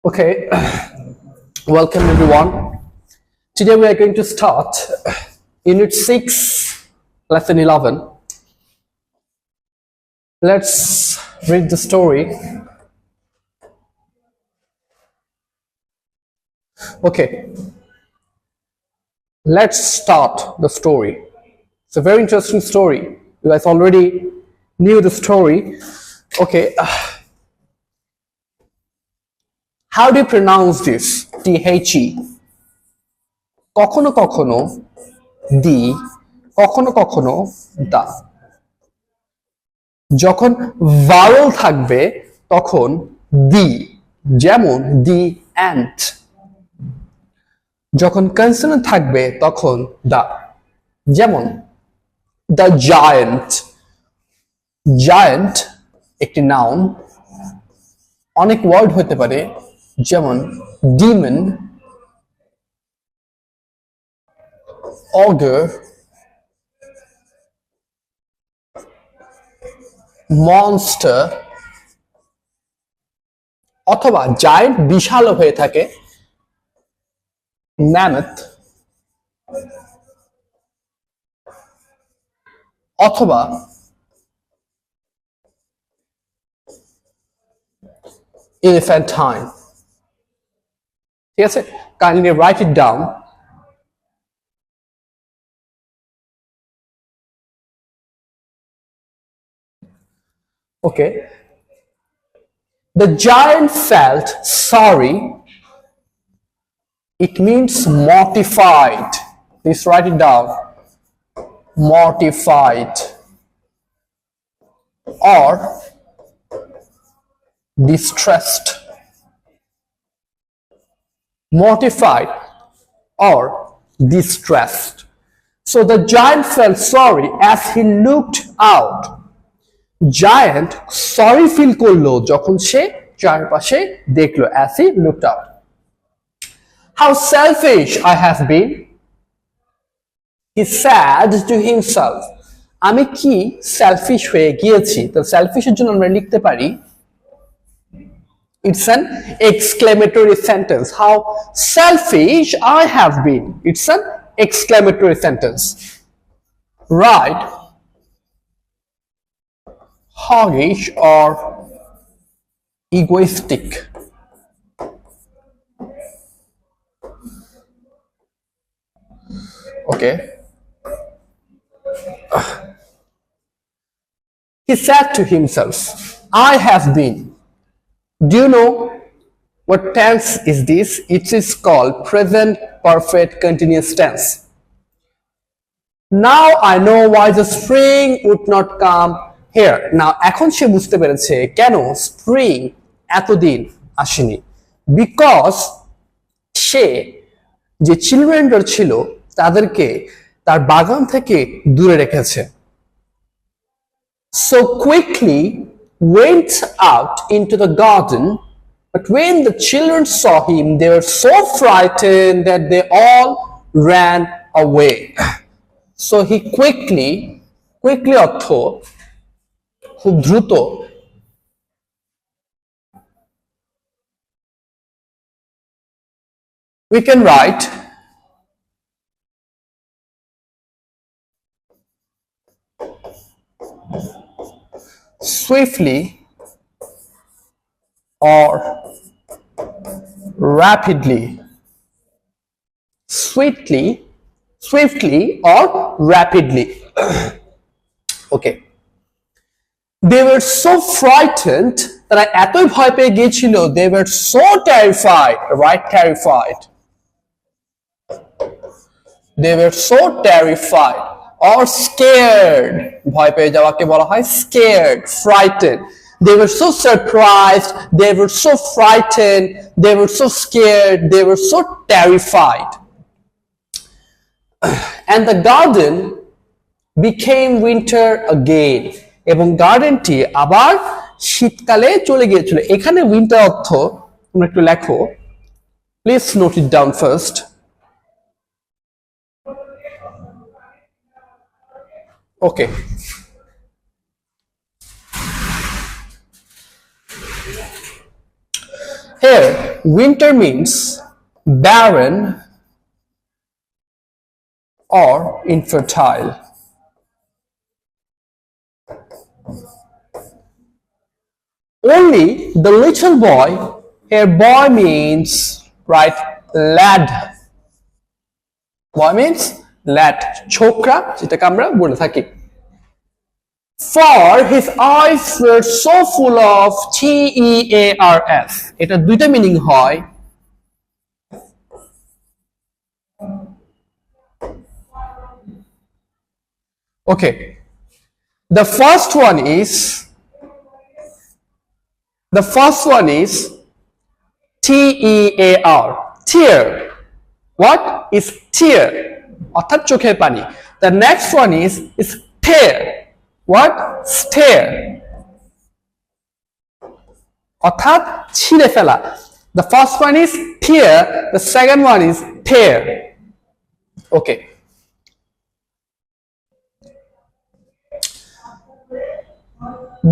Okay, welcome everyone. Today we are going to start Unit 6, Lesson 11. Let's read the story. Okay, let's start the story. It's a very interesting story. You guys already knew the story. Okay, how do you pronounce this? T-H-E. কখনো কখনো দি, কখনো কখনো দা। যখন vowel থাকবে তখন দি, যেমন দি ant. যখন consonant থাকবে তখন দা, যেমন দ্য জায়ান্ট। জায়ান্ট একটি নাউন, অনেক ওয়ার্ড হতে পারে, যেমন ডিমন, ogre, monster, অথবা জায়ান্ট বিশাল হয়ে থাকে ম্যামথ, অথবা elephantine। ঠিক আছে, kindly write it down. Okay. The giant felt sorry. It means mortified. Please write it down. Mortified or distressed. Mortified or distressed. So the giant felt sorry as he looked out. Giant sorry feel করলো যখন সে চারপাশে দেখলো, as he looked out. How selfish I have been, he said to himself. আমি কি shellfish হয়ে গিয়েছি। তো সেলফিশের জন্য আমরা লিখতে পারি, it's an exclamatory sentence. How selfish I have been, it's an exclamatory sentence. Right, hoggish or egoistic. Okay. He said to himself, I have been. Do you know what tense is this? It is called present perfect continuous tense. Now I know why the spring would not come here. Now এখন সে বুঝতে পেরেছে কেন spring এতদিন আসেনি, because সে যে চিলড্রেনরা ছিল তাদেরকে তার বাগান থেকে দূরে রেখেছে। So quickly went out into the garden, but when the children saw him, they were so frightened that they all ran away. So he quickly অর্থ খুব দ্রুত, we can write swiftly or rapidly. Swiftly or rapidly. Okay. They were so frightened, তারা এতই ভয় পেয়ে গিয়েছিল, they were so terrified, right? Terrified. They were so terrified or scared. ভয় পেয়ে যাওয়াকে বলা হয় scared, frightened. They were so surprised, they were so frightened, they were so scared, they were so terrified. And the garden became winter again. এবং গার্ডেনটি আবার শীতকালে চলে গিয়েছিল। এখানে উইন্টার অর্থ তোমরা একটু লেখো, please note it down first. Okay, here winter means barren or infertile. Only the little boy, here boy means, right, lad. Boy means lad, chokra, যেটাকে আমরা বলে থাকি. For his eyes were so full of tears. এটা দুইটা meaning হয়. Okay. The first one is TEAR. Tear. What is tear? অর্থাৎ চোখের পানি. The next one is tear. What? Stare. অর্থাৎ ছিঁড়ে ফেলা. The first one is tear. The second one is tear. Okay.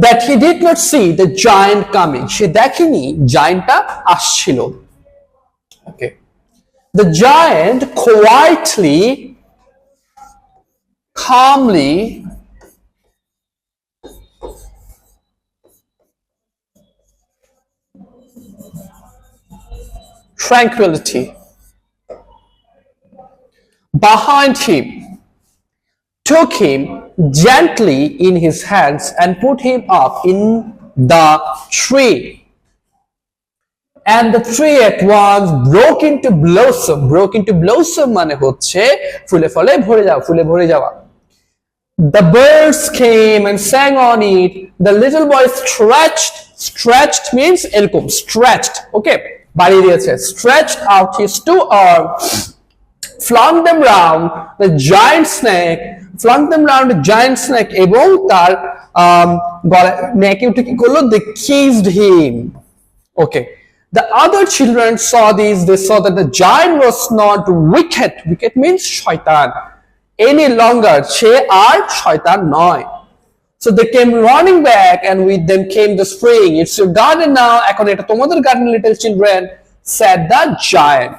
That he did not see the giant coming. সে দেখেনি giantটা আসছিল. Okay. The giant quietly, calmly, tranquility behind him took him gently in his hands and put him up in the tree, and the tree at once broke into blossom মানে হচ্ছে ফুলে ফলে ভরে যাওয়া. The birds came and sang on it. The little boy stretched means এরকম stretched, okay, বাড়িয়ে দিয়েছে, stretched out his two arms, flung them round the giant snake, এবং তার নেকে উঠে কি করলো, they kissed him. Okay. The other children saw this. They saw that the giant was not wicked. Wicked means shaitan. Any longer, সে আর শয়তান নয়. So they came running back, and with them came the spring. It's your garden now. এখন এটা তোমাদের garden, little children, said the giant.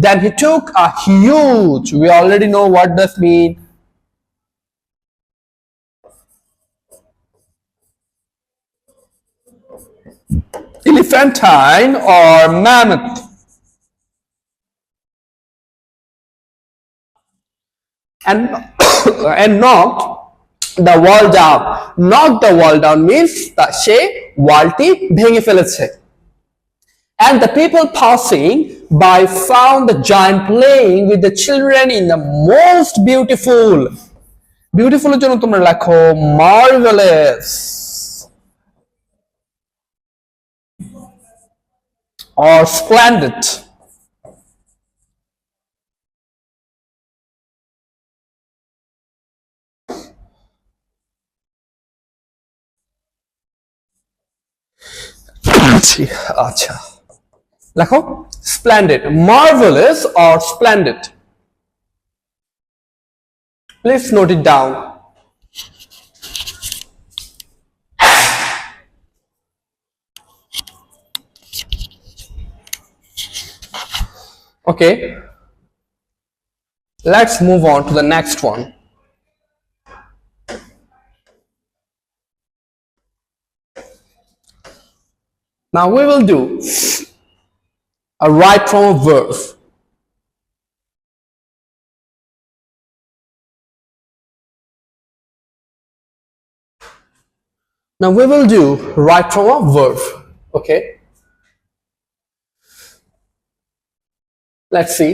Then he took a huge, we already know what does mean, elephantine or mammoth, and knocked the wall down. Knocked the wall down means that সে ওয়ালটি ভেঙে ফেলেছে. And the people passing by found the giant playing with the children in the most beautiful এর জন্য তোমরা লেখো marvelous or splendid. আচ্ছা, লেখো splendid, marvelous or splendid. Please note it down. Okay, let's move on to the next one. Now we will do a right from a verb. Now we will do right from a verb. Okay. Let's see.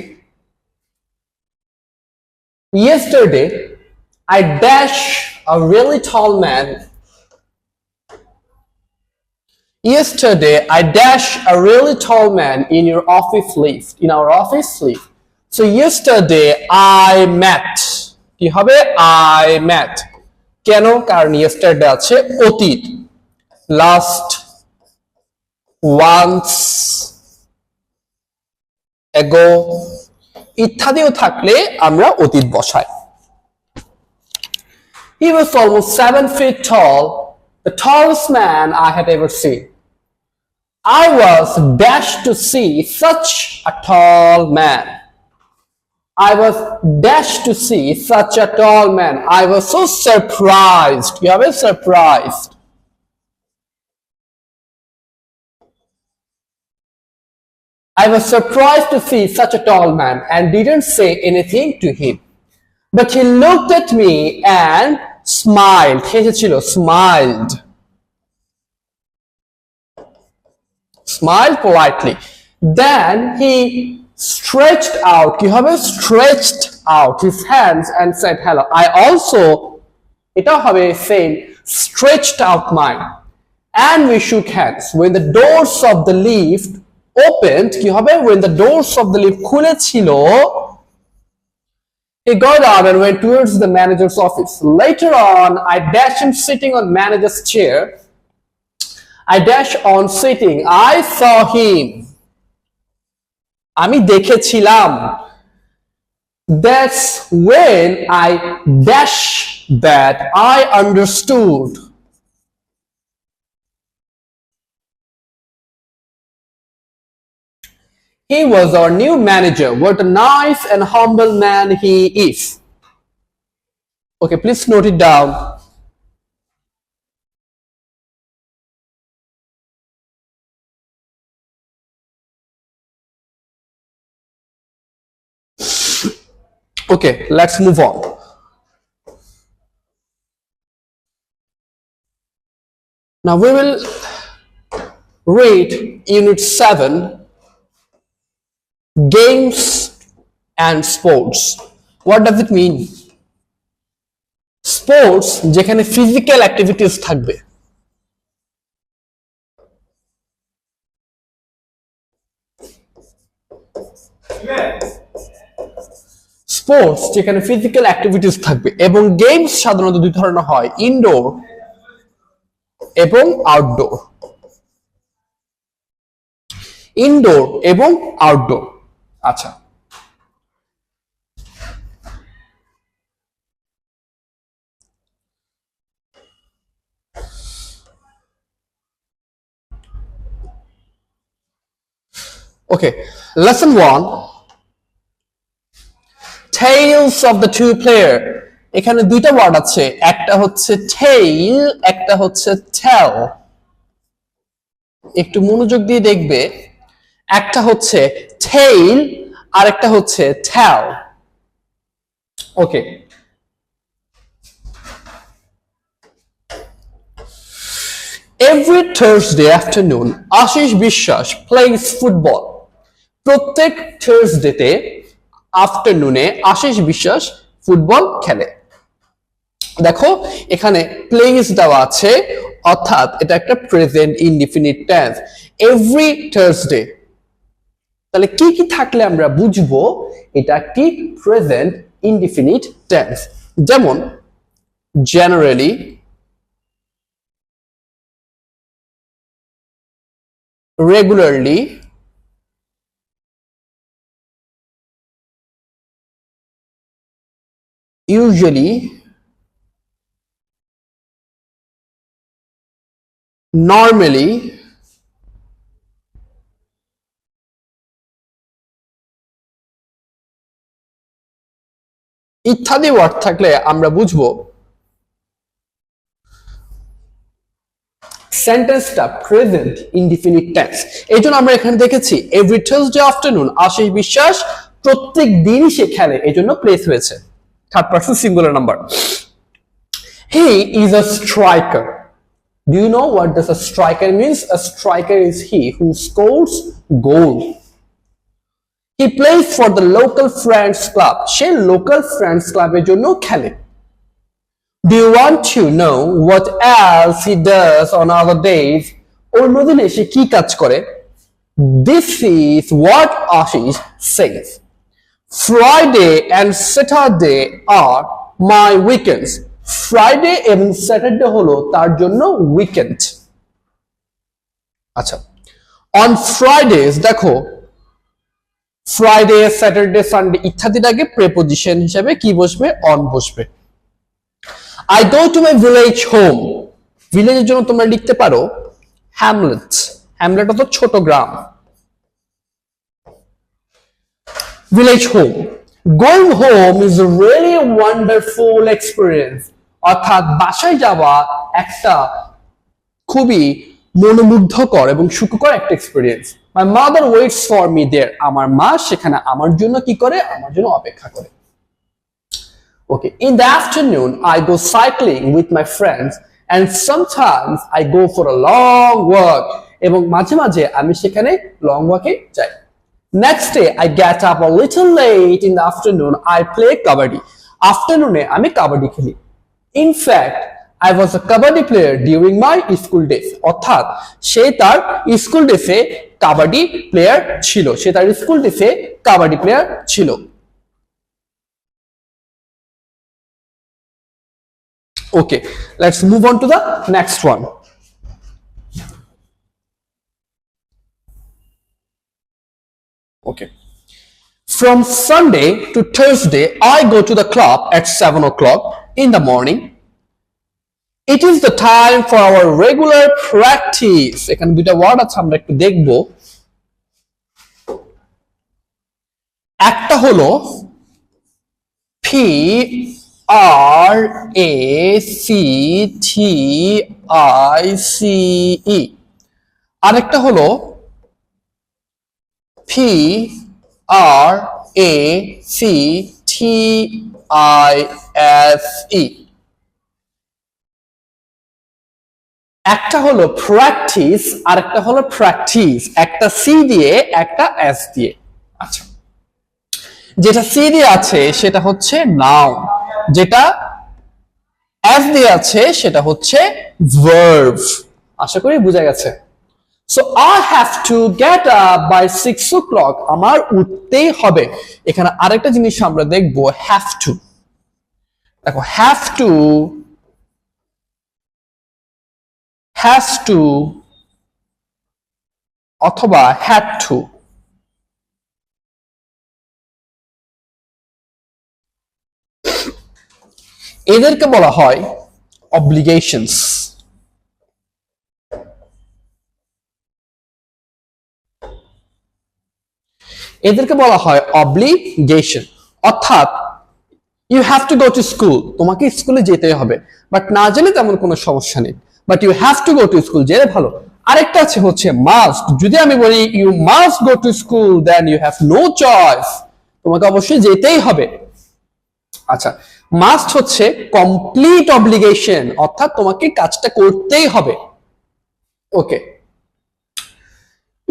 Yesterday, I dashed a really tall man. Yesterday, I dashed a really tall man in your office lift. In our office lift. So yesterday, I met. কি হবে? I met. কেন? কারণ yesterday আছে অতীত. Last, once, ago ইত্যাদিও থাকলে আমরা অতীত বসাই. He was almost 7 feet tall, the tallest man I had ever seen. I was dashed to see such a tall man. I was dashed to see such a tall man. I was so surprised. You are surprised. I was surprised to see such a tall man and didn't say anything to him. But he looked at me and smiled. Smiled. Smiled politely. Then he stretched out, stretched out his hands and said hello. I also, same, stretched out mine. And we shook hands. When the doors of the lift opened, when the doors of the lift খুলেছিল, he got out and went towards the manager's office. Later on, I dashed him sitting on manager's chair. I dashed on sitting. I saw him. আমি দেখেছিলাম. That's when I dash that I understood. He was our new manager. What a nice and humble man he is. Okay, please note it down. Okay, let's move on. Now we will read Unit 7, Games and Sports. What does it mean? Sports যেখানে physical activities থাকবে. Sports যেখানে physical activities থাকবে এবং games সাধারণত দুই ধরনের হয়, indoor এবং আউটডোর। ইনডোর এবং আউটডোর। আচ্ছা, ওকে, lesson 1, Tales of the two player. এখানে দুইটা ওয়ার্ড আছে, একটা হচ্ছে tail, একটা হচ্ছে tell। একটু মনোযোগ দিয়ে দেখবে, একটা হচ্ছে tail আর একটা হচ্ছে tell। ওকে, every Thursday afternoon আশিস বিশ্বাস plays football। প্রত্যেক থার্সডেতে আফটারনুনে আশিস বিশ্বাস ফুটবল খেলে। দেখো এখানে প্লেইস দেওয়া আছে, অর্থাৎ এটা একটা present indefinite tense. Every Thursday, তাহলে কি কি থাকলে আমরা বুঝবো এটা একটি প্রেজেন্ট ইনডিফিনিট টেন্স? যেমন জেনারেলি, রেগুলারলি, usually, normally, ইত্যাদি ওয়ার্ড থাকলে আমরা বুঝবো সেন্টেন্সটা প্রেজেন্ট ইনডিফিনিট টেন্স। এই জন্য আমরা এখানে দেখেছি এভরি থার্সডে আফটারনুন আশিস বিশ্বাস প্রত্যেক দিনই সে খেলে, এই জন্য প্লেস হয়েছে third person singular number. He is a striker. Do you know what does a striker means? A striker is he who scores goal. He plays for the local friends club. Say local friends club এর জন্য খেলে। Do you want to know what else he does on other days? অন্যদিনে সে কি কাজ করে? This is what Ashish says. Friday and Saturday are my weekends. Friday এবং Saturday হলো তার জন্য weekend। আচ্ছা, on Fridays দেখো Friday, Saturday, Sunday ইত্যাদির আগে প্রেপোজিশন হিসেবে কি বসবে? on বসবে। I go to my village home. ভিলেজের জন্য তোমরা লিখতে পারো hamlet, হ্যামলেট অত ছোট গ্রাম। Village home, going home is really wonderful experience, অর্থাৎ বাসায় যাওয়া একটা খুবই মনোমুগ্ধকর এবং সুখকর একটা experience. My mother waits for me there, আমার মা সেখানে আমার জন্য কি করে, আমার জন্য অপেক্ষা করে। Okay, in the afternoon, I go cycling with my friends and sometimes I go for a long walk. এবং মাঝে মাঝে আমি সেখানে লং ওয়াকে যাই। Next day, I get up a little late in the afternoon. I play kabaddi. Afternoon-এ আমি কাবাডি খেলি। In fact, I was a kabaddi player during my school days. অর্থাৎ সে তার স্কুল ডেসে কাবাডি প্লেয়ার ছিল, সে তার স্কুল ডেসে কাবাডি প্লেয়ার ছিল। Okay, let's move on to the next one. Okay. From Sunday to Thursday, I go to the club at 7 o'clock in the morning. It is the time for our regular practice. এখানে দুটো word আছে, আমরা একটু দেখব। একটা হলো PRACTICE, আরেকটা হলো PRACTISE। একটা হলো প্র্যাকটিস আর একটা হলো প্র্যাকটিস, একটা সি দিয়ে একটা এস দিয়ে। আচ্ছা, যেটা সি দিয়ে আছে সেটা হচ্ছে নাউন, যেটা এস দিয়ে আছে সেটা হচ্ছে ভার্ব। আশা করি বুঝা গেছে। So I have to get up by 6 o'clock. আমার উঠতেই হবে। এখানে আরেকটা জিনিস আমরা দেখব, have to। দেখো, have to, has to অথবা had to। এদেরকে বলা হয় obligations। এদেরকে বলা হয় অব্লিগেশন, অর্থাৎ you have to go to school, তোমাকে স্কুলে যেতে হবে, বাট না জেনে তেমন কোনো সমস্যা নেই, but you have to go to school জেনে ভালো। আরেকটা আছে হচ্ছে মাস্ট, যদি আমি বলি you must go to school then you have no choice, তোমাকে অবশ্যই যেতেই হবে। আচ্ছা, মাস্ট হচ্ছে কমপ্লিট অব্লিগেশন, অর্থাৎ তোমাকে কাজটা করতেই হবে। ওকে,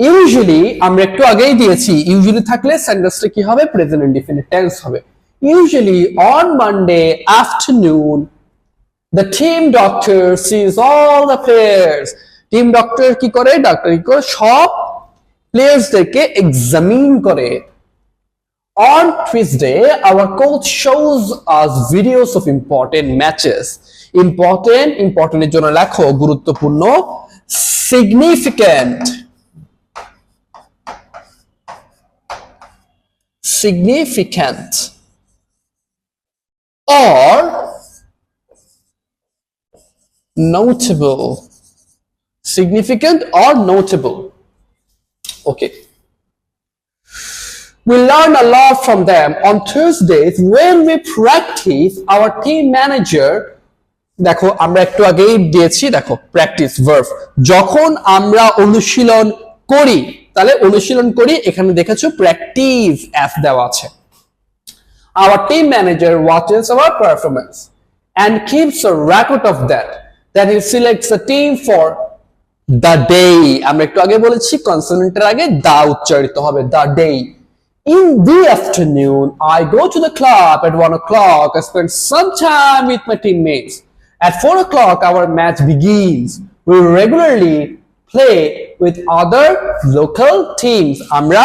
ইউজুয়ালি আমরা একটু আগেই দিয়েছি, ইউজুয়ালি থাকলে সেন্টেন্সটা কি হবে, প্রেজেন্ট ইনডিফিনিট টেন্স হবে। Usually on Monday afternoon the team doctor sees all the players. Team doctor কি করে, ডাক্তার কি করে, সব প্লেয়ার্সদেরকে এক্সামিন করে। On Tuesday, our coach shows us videos of important matches. Important এর জন্য লেখো গুরুত্বপূর্ণ, significant, significant or notable, significant or notable. Okay, we learn a lot from them. On Thursdays when we practice, our team manager, দেখো আমরা একটু আগেই দিয়েছি, দেখো প্র্যাকটিস ভার্ব, যখন আমরা অনুশীলন করি, তাহলে অনুশীলন করি, এখানে দেখেছো প্র্যাকটিস এস দেওয়া আছে। Our team manager watches our performance and keeps a record of that. Then he selects a team for the day. আমরা একটু আগে বলেছি কনসোনেন্টের আগে দা উচ্চারিত হবে, the day. In the afternoon, I go to the club at 1 o'clock. I spend some time with my teammates. At 4 o'clock, our match begins. We regularly play with other local teams. আমরা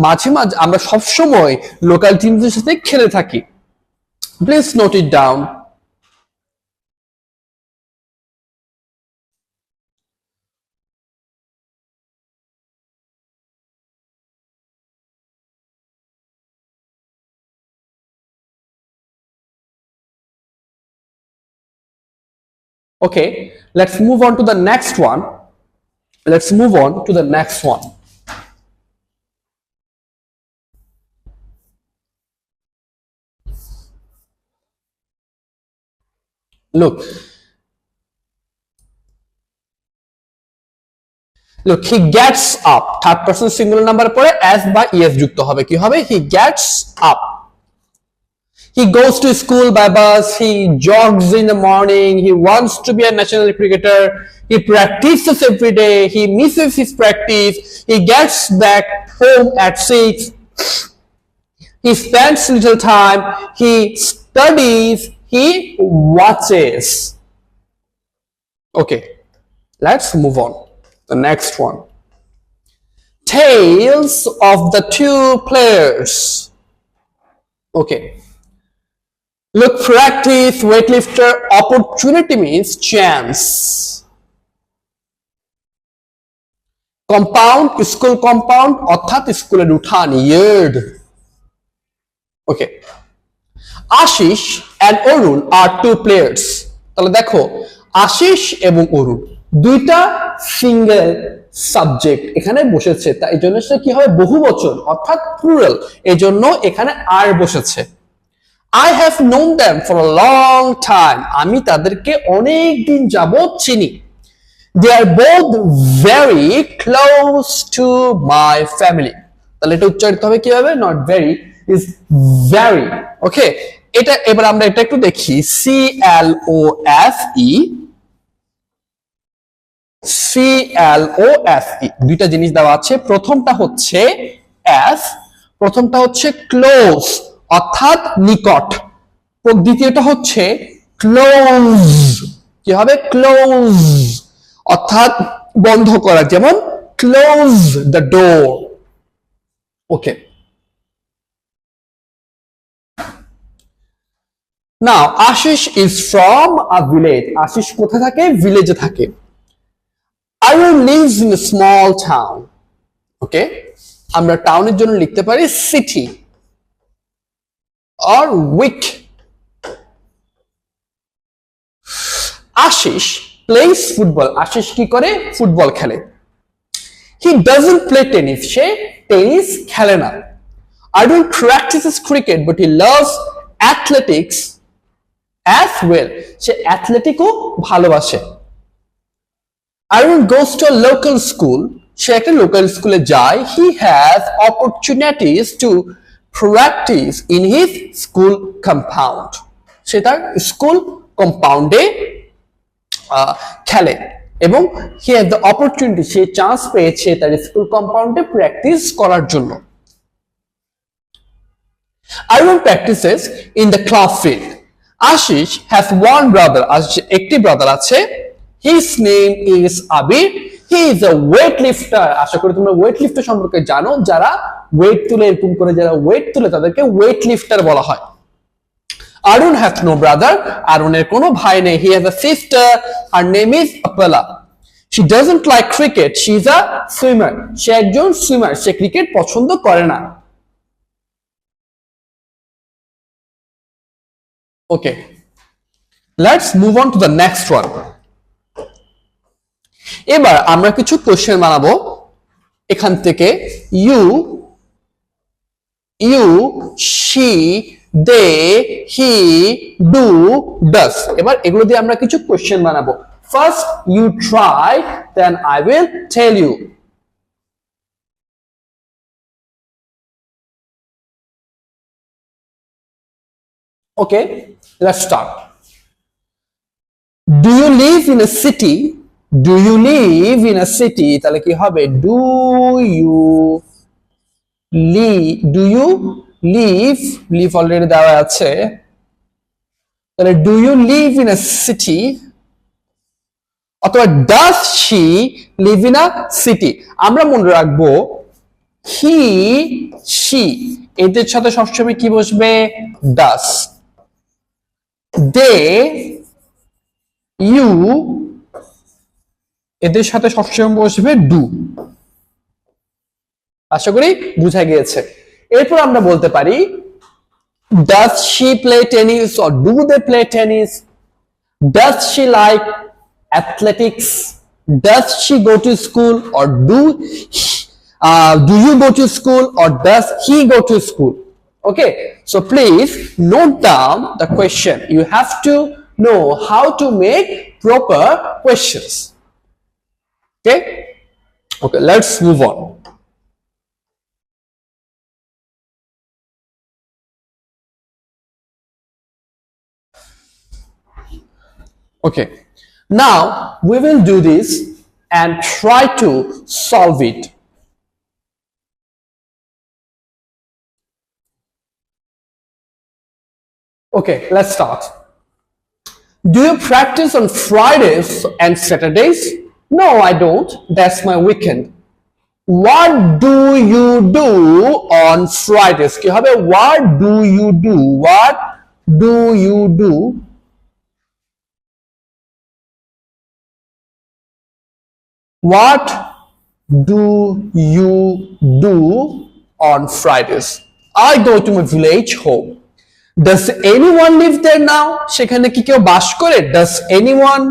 মাঝে মাঝে, আমরা সবসময় local টিমদের সাথে খেলে থাকি। Please note it down. Okay, let's move on to the next one. Let's move on to the next one. Look, he gets up. Third person singular number পরে as বা es যুক্ত হবে, কি হবে? He gets up. He goes to school by bus. He jogs in the morning. He wants to be a national cricketer. He practices every day. He misses his practice. He gets back home at 6. He spends little time. He studies. He watches. Okay, let's move on. The next one. Tales of the two players. Okay. Look, practice, weightlifter, opportunity means chance. Compound, school compound, অর্থাৎ স্কুলের উঠান, yard. Okay. Ashish and Arun are two players. তাহলে দেখো, আশিস এবং অরুণ দুইটা single subject এখানে বসেছে, তাই এই জন্য সেটা কি হবে? বহুবচন অর্থাৎ প্লুরাল, এই জন্য এখানে আর বসেছে। I have known them for a long time. আমি তাদেরকে অনেক দিন যাবত চিনি। They are both very close to my family. তাহলে এটা উচ্চারিত হবে কিভাবে? Not very, is very. Okay, এটা এবার আমরা এটা একটু দেখি। CLOSE দুইটা জিনিস দেওয়া আছে। প্রথমটা হচ্ছে as, প্রথমটা হচ্ছে close অর্থাৎ নিকট, দ্বিতীয়টা হচ্ছে ক্লোজ, কি হবে? ক্লোজ অর্থাৎ বন্ধ করা, যেমন close the door. Okay, now Ashis is from a village. Ashis কোথায় থাকে? ভিলেজে থাকে। Arun lives in a small town. ওকে, আমরা টাউনের জন্য লিখতে পারি city or week. Ashish plays football. Ashish কি করে? ফুটবল খেলে। He doesn't play tennis. Say tennis খেলে না। Arun practices cricket but he loves athletics as well. সে অ্যাথলেটিকও ভালোবাসে। Arun goes to a local school. সে একটা লোকাল স্কুলে যায়। He has opportunities to practice in his school compound. সে তার school কম্পাউন্ডে খেলে এবং he has the opportunity, say chance পেয়েছে তার school কম্পাউন্ডে practice করার জন্য। Arun practices in the class field. Ashish has one brother. Ashish একটি ব্রাদার আছে। His name is Abir. He is a weightlifter. আশা করি তোমরা ওয়েটলিফটার সম্পর্কে জানো। যারা ওয়েট তুলে, এরকম করে যারা ওয়েট তুলে তাদেরকে ওয়েটলিফটার বলা হয়। Arun has no brother. আরুনের কোনো ভাই নেই। He has a sister. Her name is Apala. She doesn't like cricket. She is a swimmer. সে একজন সুইমার। সে ক্রিকেট পছন্দ করে না। Okay, let's move on to the next one. এবার আমরা কিছু কোশ্চেন বানাবো এখান থেকে। you, she, they, he, do, does। এবার এগুলো দিয়ে আমরা কিছু কোশ্চেন বানাবো। First you try, then I will tell you. Okay, let's start. Do you live in a city? Do you live in a city? তাহলে কি হবে? Do you live already দেওয়া আছে, তাহলে do you live in a city? অথবা does she live in a city? আমরা মনে রাখবো he, she এদের সাথে সবসময় কি বসবে? does। they, you এদের সাথে সবসময় বসবে do। আশা করি বুঝা গিয়েছে। এরপর আমরা বলতে পারি does she play tennis or do they play tennis? Does she like athletics? does she go to school, or do you go to school, or does he go to school? Okay, so please note down the question. You have to know how to make proper questions. Okay, let's move on. Okay, now we will do this and try to solve it. Okay, let's start. Do you practice on Fridays and Saturdays? No, I don't. That's my weekend. What do you do on Fridays? কি হবে? What do you do? What do you do? What do you do on Fridays? I go to my village home. Does anyone live there now? সেখানে কি কেউ বাস করে? Does anyone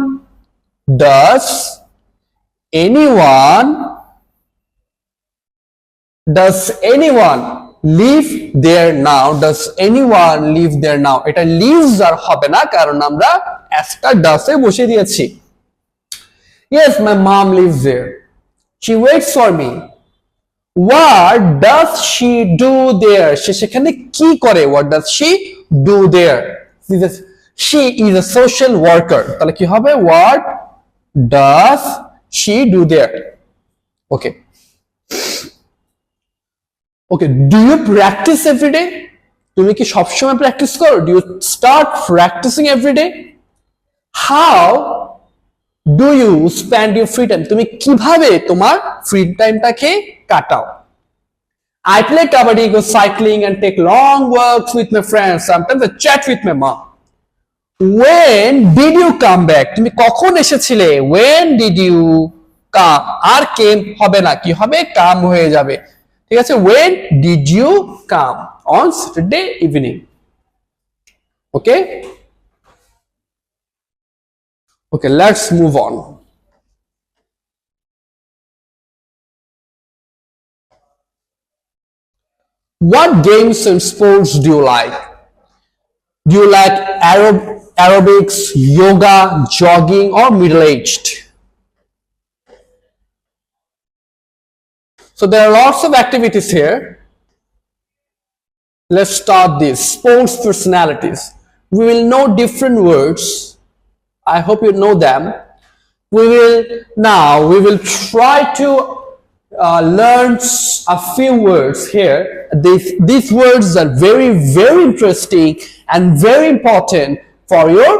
live there now? Does anyone live there now? এটা lives আর হবে না কারণ আমরা একটা does এ বসিয়ে দিয়েছি। Yes, my mom lives there. She waits for me. What does she do there? সে সেখানে কি করে? What does she do there? She is a social worker. তাহলে কি হবে? What does she do there? Okay. Okay, do you practice every day? তুমি কি সবসময় practice করো? Do you start practicing every day? How do you spend your free time? তুমি কিভাবে তোমার ফ্রি টাইমটাকে কাটাও? I play kabaddi, go cycling, and take long walks with my friends. Sometimes I chat with my mom. When did you come back? তুমি কখন এসেছিলে? When did you come? R came হবে না, কি হবে? Come হয়ে যাবে। ঠিক আছে? When did you come? On Saturday evening. Okay? Okay, let's move on. What games and sports do you like? Do you like aerobics, yoga, jogging, or middle-aged? So there are lots of activities here. Let's start this. Sports personalities. We will know different words. I hope you know them. We will try to learn a few words here. These words are very, very interesting and very important for your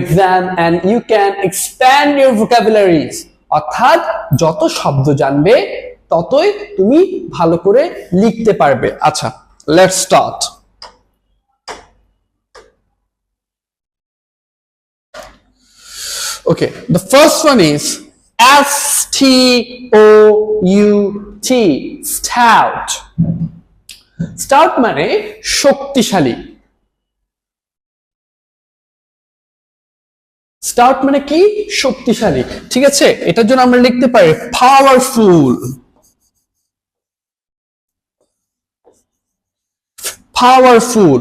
exam, and you can expand your vocabularies. অর্থাৎ যত শব্দ জানবে ততই তুমি ভালো করে লিখতে পারবে। আচ্ছা, let's start. Okay, the first one is STOUT, stout. Stout মানে শক্তিশালী। Stout মানে কি? শক্তিশালী। ঠিক আছে, এটার জন্য আমরা লিখতে পারি powerful, powerful,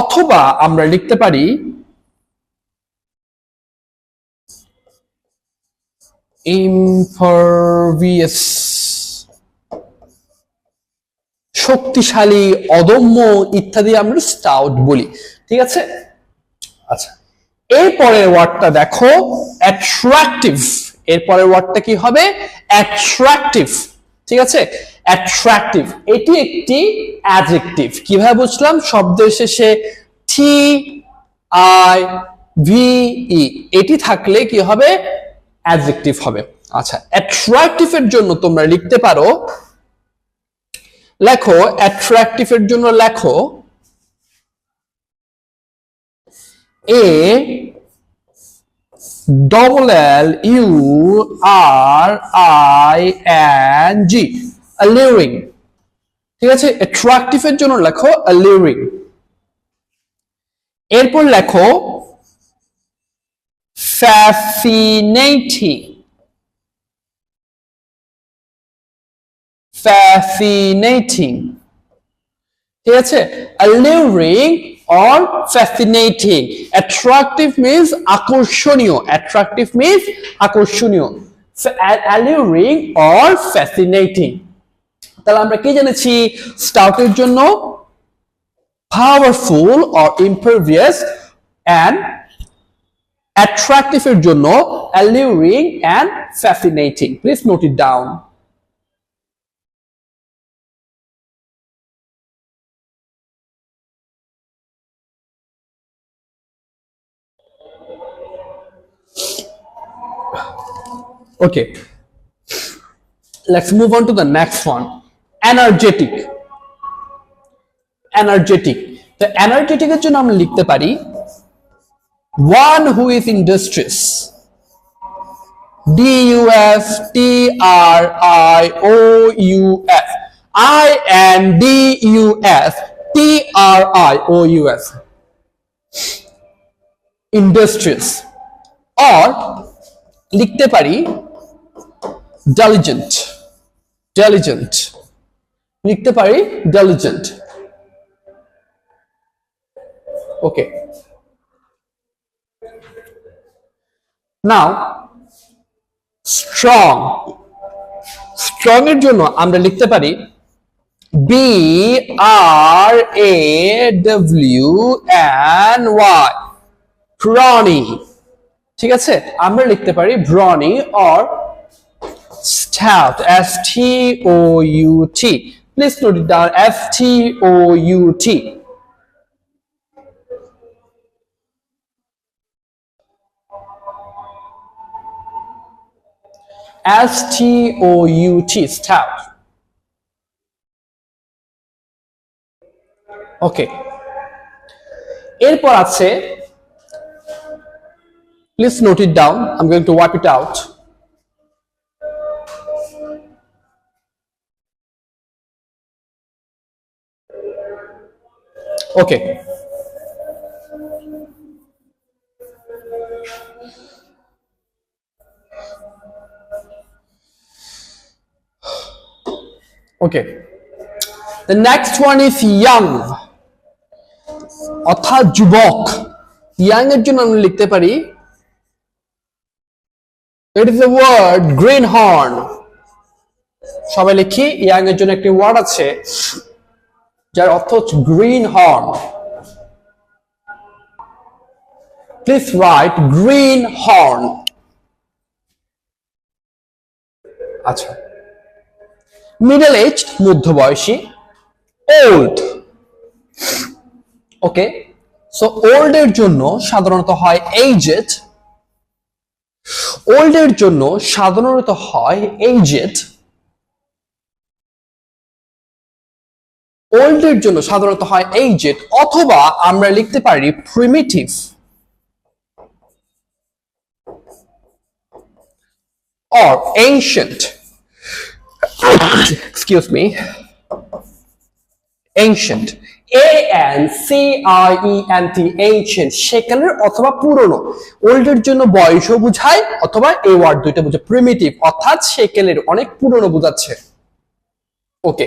অথবা আমরা লিখতে পারি impervious, শক্তিশালী, অদম্য ইত্যাদি আমরা স্টাউট বলি। ঠিক আছে? আচ্ছা, এরপরের ওয়ার্ডটা দেখো, অ্যাট্রাকটিভ। এরপরের ওয়ার্ডটা কি হবে? অ্যাট্রাকটিভ। ঠিক আছে? অ্যাট্রাকটিভ, এটি একটি অ্যাডজেক্টিভ। কিভাবে বুঝলাম? শব্দের শেষে TIVE এটি থাকলে কি হবে? অ্যাডজেক্টিভ হবে। আচ্ছা, অ্যাট্রাকটিভ এর জন্য তোমরা লিখতে পারো, লেখো অ্যাট্রাকটিভ এর জন্য লেখো ALLURING, alluring। ঠিক আছে? অ্যাট্রাকটিভ এর জন্য লেখো alluring। এরপর লেখো fascinating, fascinating, ঠিক আছে? alluring or fascinating. attractive means আকর্ষণীয়, attractive means আকর্ষণীয়, alluring or fascinating. তাহলে আমরা কি জেনেছি? স্টাউটের জন্য powerful or impervious, and attractive এর জন্য alluring and fascinating. Please note it down. Okay, let's move on to the next one. Energetic. Energetic. The energetic এর জন্য আমরা লিখতে পারি one who is industrious. DUS TRIOUS. INDUS TRIOUS. Industrious. or লিখতে পারি diligent. Diligent. লিখতে পারি diligent. Okay. Now, strong. Strong এর জন্য আমরা লিখতে পারি BRAWNY. Brawny. ঠিক আছে? আমরা লিখতে পারি brawny or stout. STOUT. Please note it down. STOUT. STOUT, stout. Okay. এরপর আছে, please note it down. I'm going to wipe it out. Okay. Okay. The next one is young. অর্থাৎ যুবক। young এর জন্য আমরা লিখতে পারি it is the word greenhorn. সবাই লিখি young এর জন্য একটি ওয়ার্ড আছে যার অর্থ হচ্ছে greenhorn. Please write greenhorn. আচ্ছা, middle aged মধ্যবয়সী, old. ওকে, সো old এর জন্য সাধারণত হয় aged. old এর জন্য সাধারণত হয় aged. old এর জন্য সাধারণত হয় aged অথবা আমরা লিখতে পারি primitive or ancient. Excuse me. Ancient. ANCIENT. Ancient. সেকালের অথবা পুরনো। old এর জন্য বয়সও বোঝায় অথবা এই ওয়ার্ড দুইটা বোঝায় primitive অর্থাৎ সেকালের অনেক পুরনো বোঝাচ্ছে। ওকে,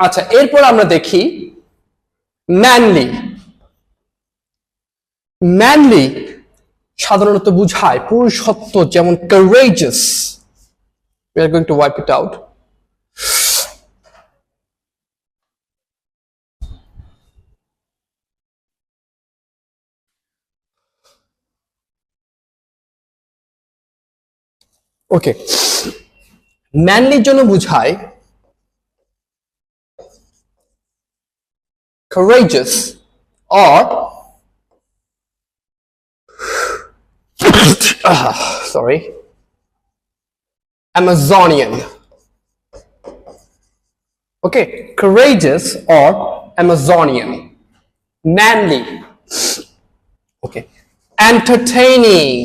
আচ্ছা, এরপর আমরা দেখি manly. manly সাধারণত বোঝায় পুরুষত্ব, যেমন courageous. We are going to wipe it out. Okay, manly জন্য বোঝায় courageous or sorry, Amazonian. Okay, courageous or Amazonian. Manly. Okay, entertaining.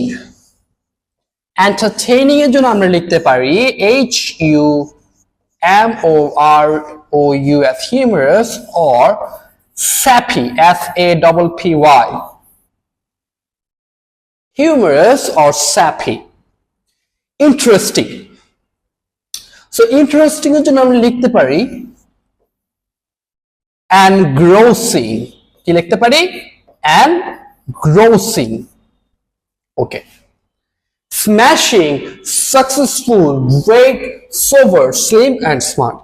entertaining এর জন্য আমরা লিখতে পারি HUMORTAINING. H-U-M-O-U-S, humorous or sappy, S-A-P-P-Y. Humorous or sappy. Interesting. So interesting এর জন্য আমরা লিখতে পারি engrossing. কি লিখতে পারি? Engrossing. Okay. Smashing, successful, great, sober, slim and smart.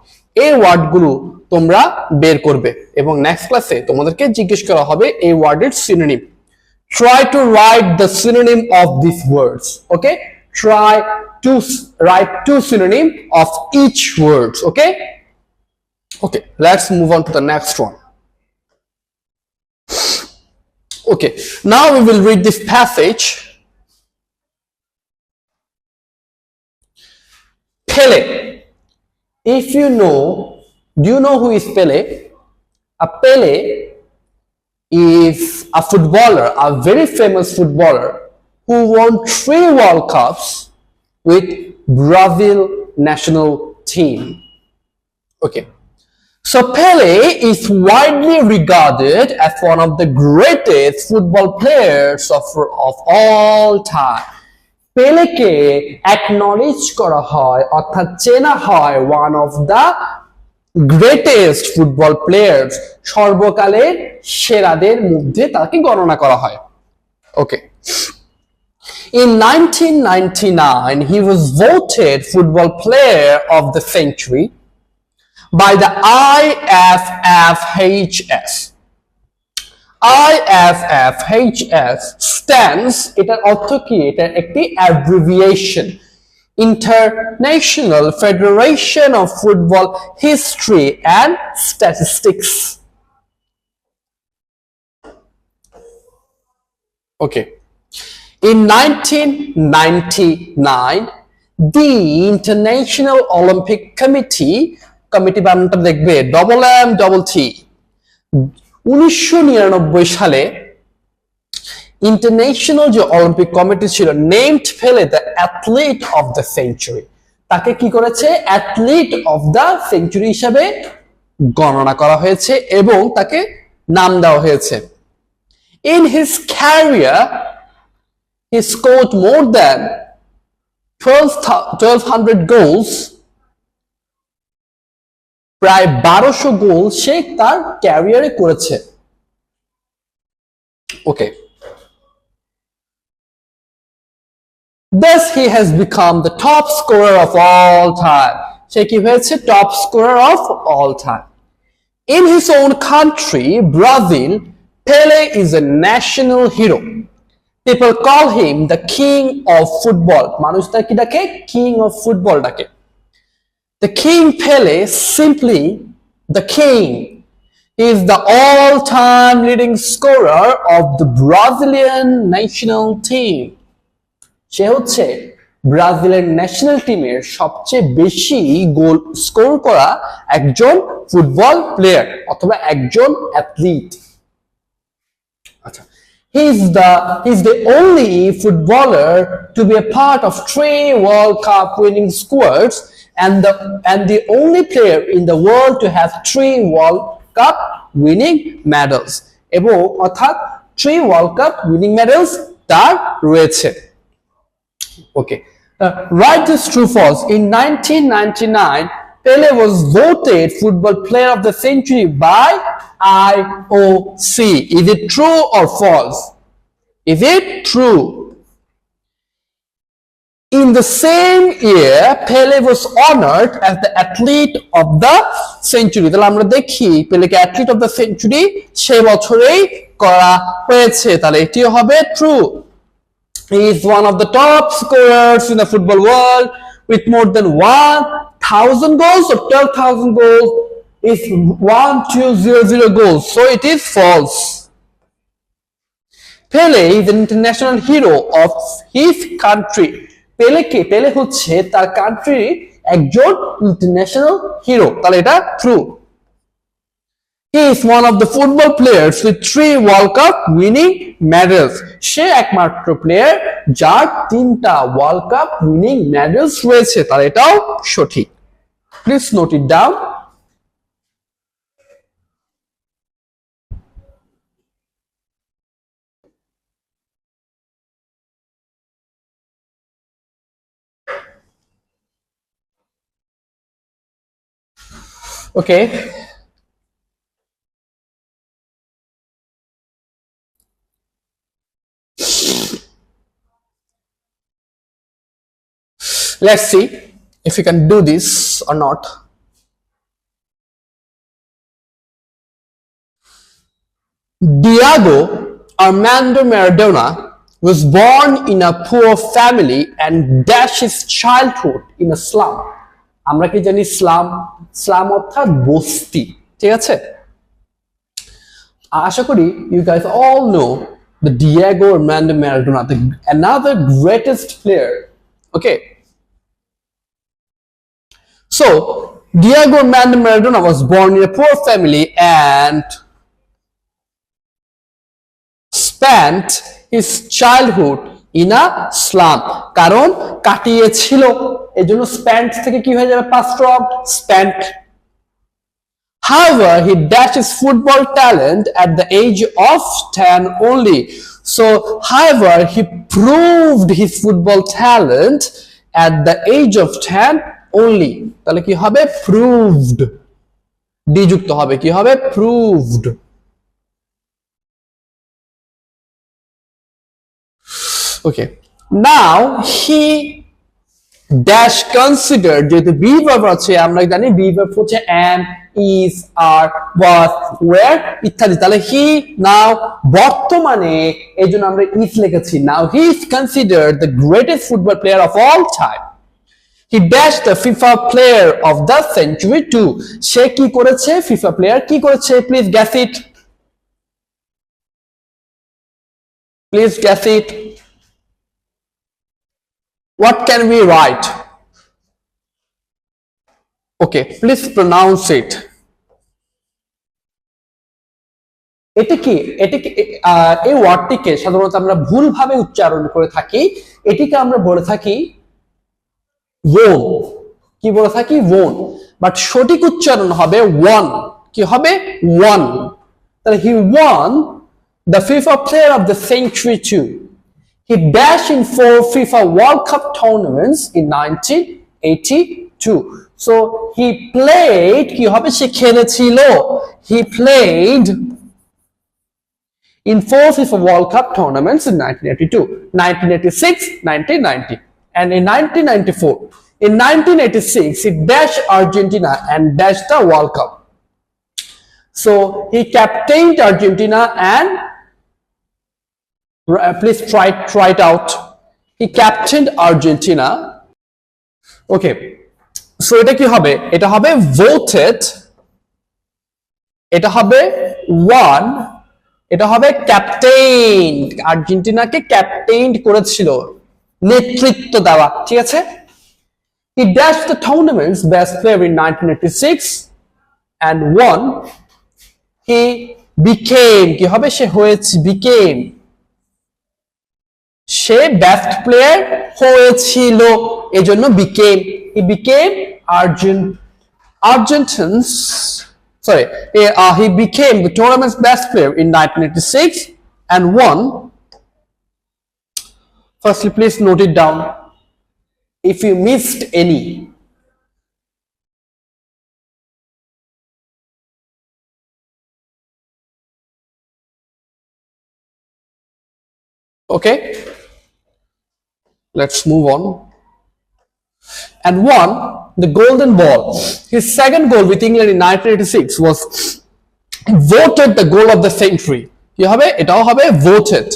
এই ওয়ার্ডগুলো তোমরা বের করবে এবং নেক্সট ক্লাসে তোমাদেরকে জিজ্ঞেস করা হবে এই ওয়ার্ডের synonym. Try to write the synonym of these words. Okay? Try to write two synonyms of each words. Okay? Okay, let's move on to the next one. Okay, now we will read this passage. Pele. If you know, do you know who is Pele? A Pele is a footballer, a very famous footballer who won 3 World Cups with Brazil national team. Okay. So Pele is widely regarded as one of the greatest football players of all time. পেলেকে acknowledge করা হয় অর্থাৎ চেনা হয় one of the greatest football players, সর্বকালের সেরাদের মধ্যে তাকে গণনা করা হয়. Okay. In 1999, he was voted Football Player of the Century by the IFFHS. IFFHS stands, এটার অর্থ কি? এটার একটি abbreviation, International Federation of Football History and Statistics. Okay. In 1999, the International Olympic Committee বানানটা দেখবে MMT 1999 সালে ইন্টারন্যাশনাল যে Olympic committee ছিল named Pele the athlete of the century. তাকে কি করেছে? অ্যাথলিট অফ দ্য সেঞ্চুরি হিসেবে গণনা করা হয়েছে এবং তাকে নাম দেওয়া হয়েছে. In his career, he scored more than 1200 goals. প্রায় 1200 গোল সে তার ক্যারিয়ারে করেছে. ওকে. Thus he has become the top scorer of all time. সে কি হয়েছে? Top scorer of all time. In his own country, Brazil, Pele is a national hero. People call him the king of football. মানুষ তাকে ডাকে king of football ডাকে. The King Pele, simply the King, is the all-time leading scorer of the Brazilian national team. সে হচ্ছে ব্রাজিলের national টিমের সবচেয়ে বেশি goal score করা একজন ফুটবল প্লেয়ার অথবা একজন অ্যাথলিট. আচ্ছা. He's the only footballer to be a part of 3 World Cup winning squads and the only player in the world to have 3 World Cup winning medals. এবং অর্থাৎ 3 World Cup winning medals তার রয়েছে. Okay. Write this true false. In 1999, Pele was voted Football Player of the Century by IOC. Is it true or false? Is it true? In the same year, Pele was honored as the Athlete of the Century. তাহলে আমরা দেখি পেলেকে Athlete of the Century সেই বছরেই করা হয়েছে. তাহলে এটিও হবে true. He is one of the top scorers in the football world with more than 1,000 goals or 12,000 goals. Is 1200 goals. So it is false. Pele is an international hero of his country. Pele হচ্ছে তার country একজন international hero. তাহলে এটা true. He is one of the football players with 3 World Cup winning medals. সে একমাত্র player যার 3টা world cup winning medals রয়েছে. তাহলে এটাও সঠিক. Please note it down. Okay. Let's see if we can do this or not. Diego Armando Maradona was born in a poor family and dashed his childhood in a slum. আমরা কি জানি slam? Slam অর্থাৎ বস্তি, ঠিক আছে? আশা করি you guys all know the Diego Armando Maradona, another greatest player. Okay. So, Diego Armando Maradona was born in a poor family and spent his childhood in a slum. কারণ কাটিয়েছিল, এজন্য spent থেকে কি হয়ে যাবে past form spent. However, he dashed his football talent at the age of 10 only. So, however, he proved his football talent at the age of 10 only. তাহলে কি হবে? Proved. D যুক্ত হবে, কি হবে? Proved. Okay. Now he dash considered, যেহেতু be verb আছে আমরা জানি be verb হচ্ছে am, is, are, was, were ইত্যাদি। তাহলে he now বর্তমানে এই জন্য আমরা is লিখেছি। Now he is considered the greatest football player of all time. He dashed the FIFA player of the century too. সে কি করেছে? FIFA player কি করেছে? Please guess it. Please guess it. What can we write? Okay, please pronounce it. এটিকে এই ওয়ার্ডটিকে সাধারণত আমরা ভুলভাবে উচ্চারণ করে থাকি। এটিকে আমরা বলে থাকি won। কি বলে থাকি? won। বাট সঠিক উচ্চারণ হবে won। কি হবে? won। তাহলে he won the FIFA player of the century too. He dashed in 4 FIFA World Cup tournaments in 1982. So he played, কি হবে? সে খেলেছিল। He played in 4 FIFA World Cup tournaments in 1982, 1986, 1990, and in 1994. In 1986, he dashed Argentina and dashed the World Cup. So he captained Argentina and please try it out. He captained Argentina. Okay. So এটা কি হবে? এটা হবে voted. এটা হবে won. এটা হবে captained. আর্জেন্টিনাকে captained করেছিল, নেতৃত্ব দেওয়া, ঠিক আছে? He dashed the tournament's best player in 1986 and won. He became, কি হবে? সে হয়েছে, became, সে বেস্ট প্লেয়ার হয়েছিল, এজন্য became। he became he became the tournament's best player in 1986 and won. Firstly, please note it down if you missed any. Okay, let's move on. And won the golden ball. His second goal with England in 1986 was voted the goal of the century. কি হবে? এটাও হবে voted.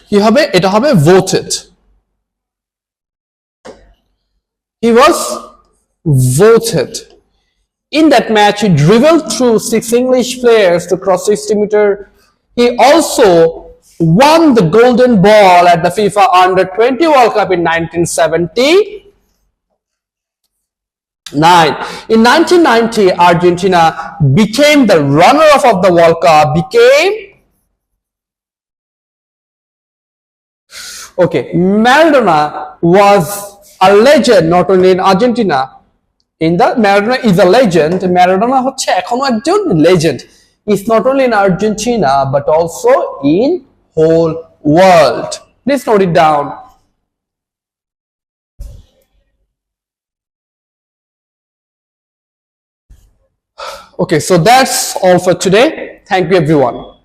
কি হবে? এটা হবে voted. He was voted. In that match, he dribbled through 6 English players to cross 60-meter. He also won the golden ball at the FIFA Under-20 World Cup in 1979. In 1990, Argentina became the runner-up of the World Cup. Okay, Maradona was a legend not only in Argentina. Maradona is a legend. Maradona হচ্ছে এখনো একজন legend. It's not only in Argentina but also in whole world. Please note it down. Okay, so that's all for today. Thank you everyone.